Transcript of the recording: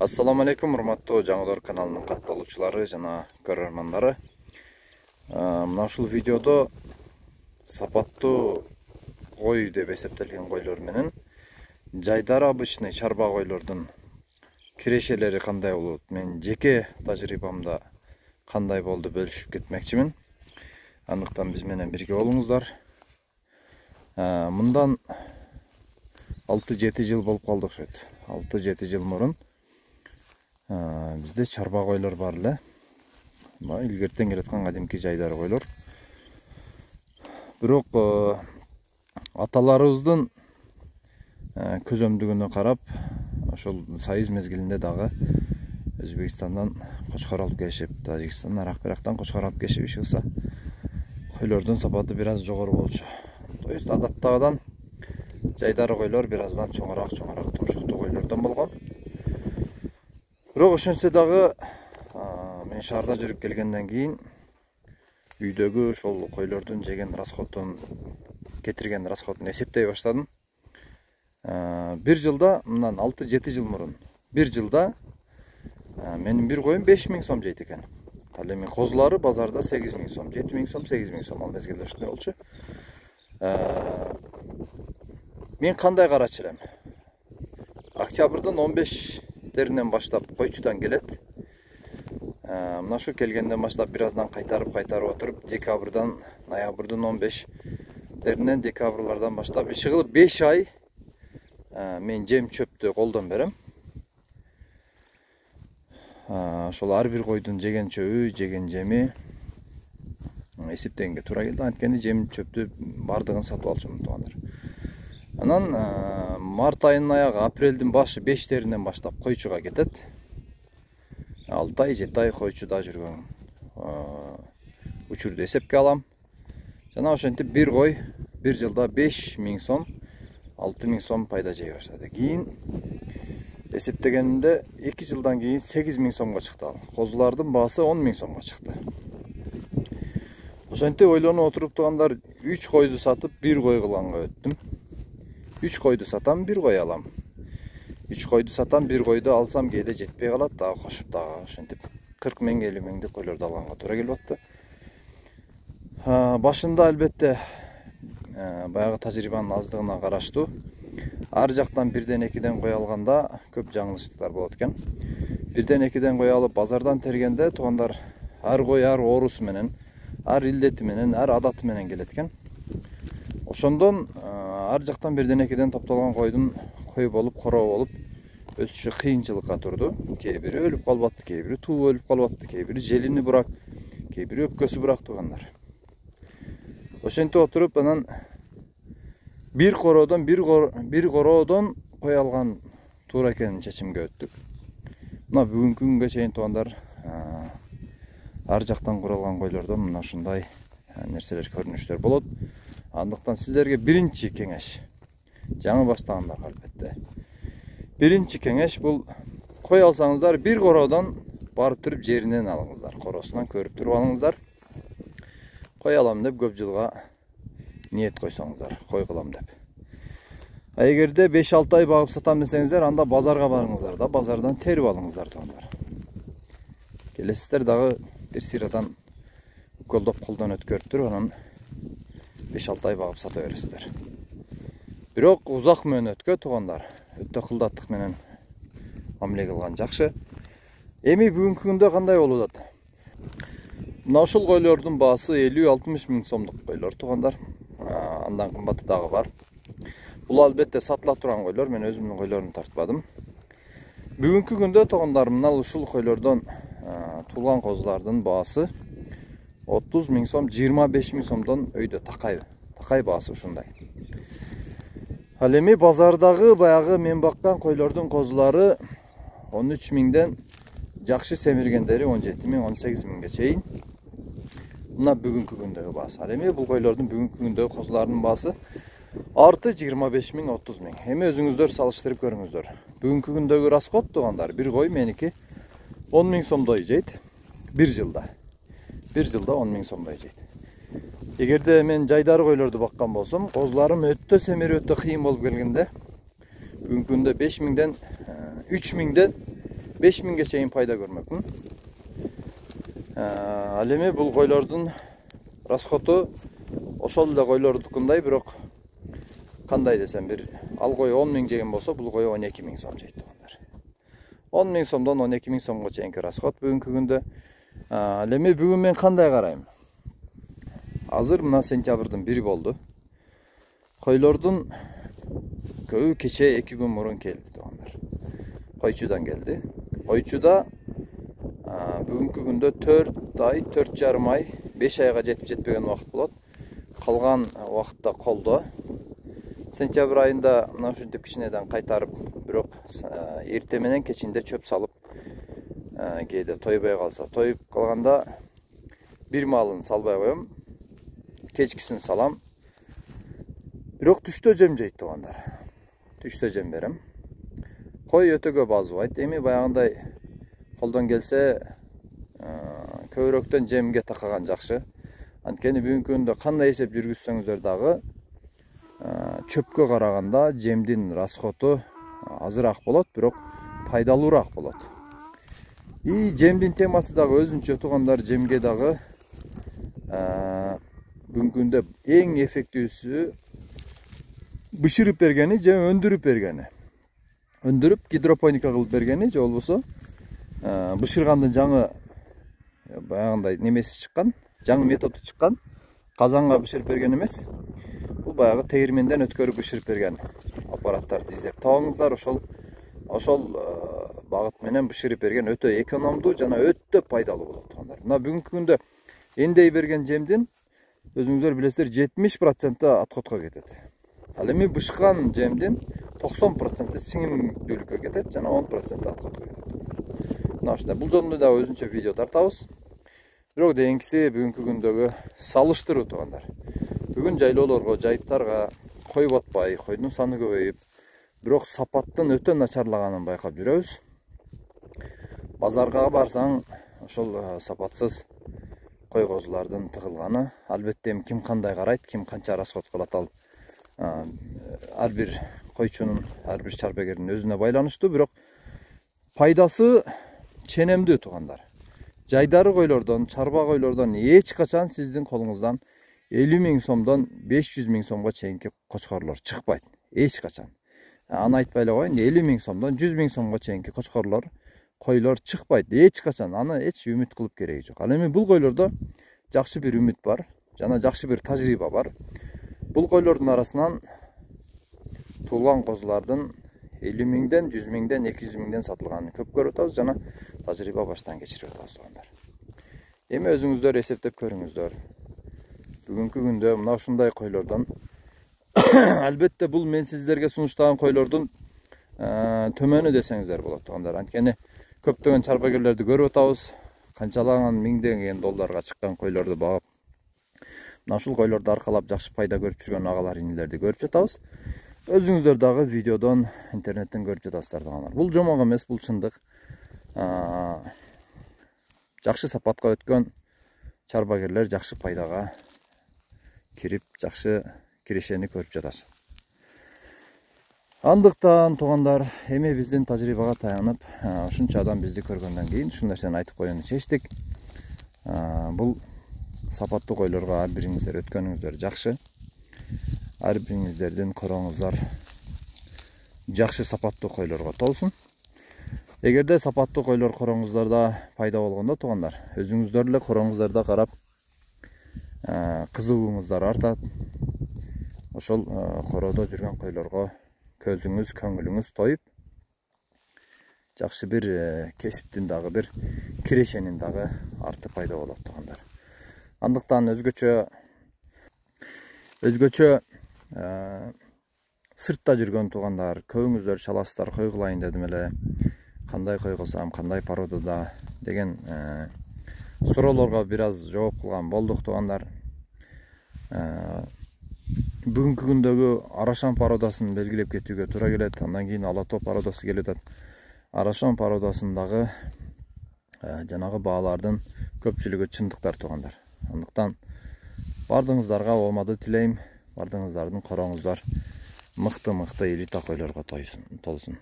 Assalamu alaikum, урматтуу Жаңылар каналынын катталуучулары жана көрөрмандары. Мына ушул видеодо сапаттуу кой деп эсептелген койлор менен жайдары обычный чарба койлордун кирешелери кандай болот, мен жеке тажрыйбамда кандай болду бөлүшүп кетмекчимин. Андыктан биз менен бирге болуңуздар. Мындан 6-7 жыл болуп калды окшойт. 6-7 жыл мурун bizde çarba koylar var эле. Илгертен келаткан кадимки жайдары койлор. Бирок аталарыбыздын көзөмдүгүнө карап, ошол союз мезгилинде дагы Өзбекстандан кочкор алып келишип, Тажикстандан Арак-Барактан кочкор алып келишип иш кылса, койлордун сапаты бир аз жогору болчу. То есть адаттагыдан жайдары койлор бир аздан чоңураак, тумшуктуу койлордон болгон. Бирок ошентсе дагы мен шаарда жүрүп келгенден кийин үйдөгү ошол койлордун жеген расходун, кетирген расходун эсептей баштадым. Бир жылда, мындан 6-7 жыл мурун, бир жылда менин бир коюм 5000 сом жейт экен. Ал эми козулары базарда 8000 сом, 7000 сом, 8000 сом, ал мезгилде ушундай болчу. Мен кандай карачы элем? Октябрдын 15-теринен баштап койчудан келет. Мына шу келгенден баштап бир аздан кайтарып отуруп, декабрдан, ноябрдын 15-теринен декабрлардан баштап иши кылып 5 ай мен жем чөптү колдон берем. Ошол ар бир койдун жеген чөбү, жеген жеми эсептегенге туура келди. Анткени жем чөптү бардыгын сатып алчумун туугандар. Анан март айынын аягы, апрелдин башы 5-теринен баштап койчуга кетет. 6 ай, 7 ай койчуда жүргөн учурду эсепке алам. Жана ошентип бир кой бир жылда 5000 сом, 6000 сом пайда жей баштады. Кийин эсептегенимде 2 жылдан кийин 8000 сомго чыкты ал. Козулардын баасы 10000 сомго чыкты. Ошентип ойлонуп отуруп тургандар, 3 койду сатып 1 кой кылганга өттүм. 3 койду сатам, 1 кой алам. 3 койду сатам, 1 койду алсам кээде жетпей калат, дагы кошуп дагы ошентип 40 миң, 50 миңди койлорду алганга туура келип атты. Башында албетте баягы тажрыйбанын аздыгына караштуу. Ар жактан 1-2 кой алганда көп жаңылыштыктар болот экен. 1-2 кой алып базардан тергенде туугандар ар кой ар оорусу менен, ар илдети менен, ар адаты менен келет экен. Ошондон ар жактан 1-2 топтолгон койдун кой болуп, короо болуп өсүшү кыйынчылыкка турду. Кээ бири өлүп калып атты, кээ бири туу өлүп калып атты, кээ бири желини бурак, кээ бири өпкөсү бурак туугандар. Ошентип отуруп анан бир короодон кой алган туура экенин чечимге өттүк. Мына бүгүнкү күнгө чейин туугандар ар жактан куралган койлордон мына ушундай нерселер, көрүнүштөр болот. Андыктан сиздерге биринчи кеңеш, жаңы баштагандарга албетте. Биринчи кеңеш бул, кой алсаңыздар бир короодон барып туруп жеринен алыңыздар, короосунан көрүп туруп алыңыздар. Кой алам деп көп жылга ниет койсоңуздар, кой кылам деп. Эгерде 5-6 ай багып сатам десеңиздер, анда базарга барыңыздар да, базардан терип алыңыздар туугандар. Келесиздер дагы бир сыйрадан уколдоп колдон өткөрүп туруп, анан 5-6 ай багып сата бересиздер. Бирок узак мөөнөткө туугандар, өтө кылдаттык менен мамиле кылган жакшы. Эми бүгүнкү күндө кандай болуп атат? Мына ушул койлордун баасы 50-60 миң сомдук койлор туугандар. Андан кымбаты дагы бар. Бул албетте сатыла турган койлор, мен өзүмдүн койлорумду тартпадым. Бүгүнкү күндө туугандар, мына ушул койлордон туулган козулардын баасы 30 миң сом, 25 миң сомдон өйдө такай баасы ушундай. Ал эми базардагы баягы мен баккан койлордун козулары 13 миңден жакшы семиргендери 17 миң, 18 миңге чейин. Мына бүгүнкү күндөгү баасы. Ал эми бул койлордун бүгүнкү күндөгү козулардын баасы арты 25 миң, 30 миң. Эми өзүңүздөр салыштырып көрүңүздөр. Бүгүнкү күндөгү расход туугандар, бир кой меники 10 миң сомдой жейт бир жылда. Бир жылда 10 миң сомдой жейт. Эгерде мен жайдары койлорду баккан болсом, козуларым өтө семирип, өтө кыйын болуп келгенде, бүгүнкү күндө 5 миңден 3 миңден 5000'ge чейин пайда көрмөкмүн. Ал эми бул койлордун расходу ошол эле койлордукундай, бирок кандай десем, бир ал кой 10.000 жеген болсо, бул кой 12.000 сом жейт туугандар. 10.000 сомдон 12.000 сомго чейинки расход бүгүнкү күндө. Ал эми бүгүн мен кандай карайм? Азыр мына сентябрдын 1 болду. Койлордун көбү кече 2 күн мурун келди туугандар. Койчудан келди. Койчуда бүгүнкү күндө 4 ай, 4,5 ай, 5 айга жетип жетпеген убакыт болот. Калган убакытта колдо. Сентябрь айында мына ушинтип кичинеден кайтарып, бирок эрте менен кечинде чөп салып, кээде тойбой калса, тоюп калганда бир маалын салбай коем. Кечкисин салам. Бирок түштө жем жейт туугандар. Түштө жем берем. Кой өтө көп азбайт. Эми баягындай колдон келсе көбүрөөктөн жемге такаган жакшы. Анткени бүгүнкү күндө кандай эсеп жүргүзсөңүздөр дагы чөпкө караганда жемдин расходу азыраак болот, бирок пайдалуураак болот. И жемдин темасы дагы өзүнчө туугандар. Жемге дагы бүгүнкү күндө эң эффективүүсү бышырып бергени же өндүрүп бергени. Өндүрүп гидропоника кылып бергени же болбосо бышыргандын жаңы баягындай немеси чыккан, жаңы методу чыккан. Казанга бышырып берген эмес. Бул баягы тегирменден өткөрүп бышырып берген аппараттарды издеп табыңыздар. Ошол багыт менен бышырып берген өтө экономдуу жана өтө пайдалуу болот туугандар. Мына бүгүнкү күндө эндей берген жемдин өзүңүздөр билесиздер 70% отходко кетет. Ал эми бышкан жемдин 90% сиңимдүүлүккө кетет жана 10% отходко кетет. Мына ушундай. Бул жөнүндө дагы өзүнчө видео тартабыз. Бирок дейинкиси бүгүнкү күндөгү салыштыруу туугандар. Бүгүн жайлоолорго, жайыттарга кой батпай, койдун саны көбөйүп, бирок сапаттын өтө начарлаганын байкап жүрөбүз. Базарга барсаң, ошол сапатсыз кой козулардын тыгылганы. Албетте ким кандай карайт, ким канча расход кылат, ал ар бир койчунун, ар бир чарбагердин өзүнө байланыштуу, бирок пайдасы ченемдүү туугандар. Жайдары койлордон, чарба койлордон эч качан сиздин колуңуздан 50.000 сомдон 500.000 сомго чейинки кочкорлор чыкпайт. Эч качан. Аны айтпай эле коеюн, 50.000 сомдон 100.000 сомго чейинки кочкорлор, койлор чыкпайт. Эч качан. Аны эч үмүт кылып кереги жок. Ал эми бул койлордо жакшы бир үмүт бар, жана жакшы бир тажрыйба бар. Бул койлордун арасынан туулган козулардын 50.000ден, 100.000ден, 200.000ден сатылганын көп көрүп атабыз жана тажрыйба баштан кечирип атабыз туугандар. Эми өзүңүздөр эсептеп көрүңүздөр. Бүгүнкү күндө мына ушундай койлордон албетте бул мен сиздерге сунуштаган койлордун төмөнү десеңиздер болот туугандар. Анткени көптөгөн чарбагерлерди көрүп атабыз. Канчалаган миңдеген долларга чыккан койлорду багып, мына ушул койлорду аркалап жакшы пайда көрүп жүргөн агалар, инилерди көрүп жатабыз. Өзүңүздөр дагы видеодон, интернеттен көрүп жатасыздар туугандар. Бул жомок эмес, бул чындык. Жакшы сапатка өткөн чарбагерлер жакшы пайдага кирип, жакшы кирешени көрүп жатат. Андыктан туугандар, эми биздин тажрыйбага таянып, ушунча адам бизди көргөндөн кийин ушул нерсени айтып коюуну чечтик. Бул сапаттуу койлорго ар бириңиздер өткөнүңүздөр жакшы. Ар бириңиздердин короңуздар жакшы сапаттуу койлорго толсун. Эгерде сапаттуу койлор короңуздарда пайда болгондо туугандар, өзүңүздөр эле короңуздарда карап кызыгууңуздар артат. Ошол короодо жүргөн койлорго көзүңүз, көңүлүңүз тоюп, жакшы бир кесиптин дагы бир кирешенин дагы арты пайда болот туугандар. Андыктан өзгөчө сыртта жүргөн туугандар, көбүңүздөр чаласыздар, кой кылайын дедим эле, кандай кой кылсам, кандай породада деген суроолорго бир аз жооп кылган болдук туугандар. Бүгүнкү күндөгү Арашан породасын белгилеп кетүүгө туура келет. Андан кийин Алатоо породасы келип атат. Арашан породасындагы жанагы баалардын көпчүлүгү чындыктар туугандар. Андыктан бардыгыңыздарга оомады тилейм. Бардыгыңыздардын короңуздар мыкты элита койлорго толсун.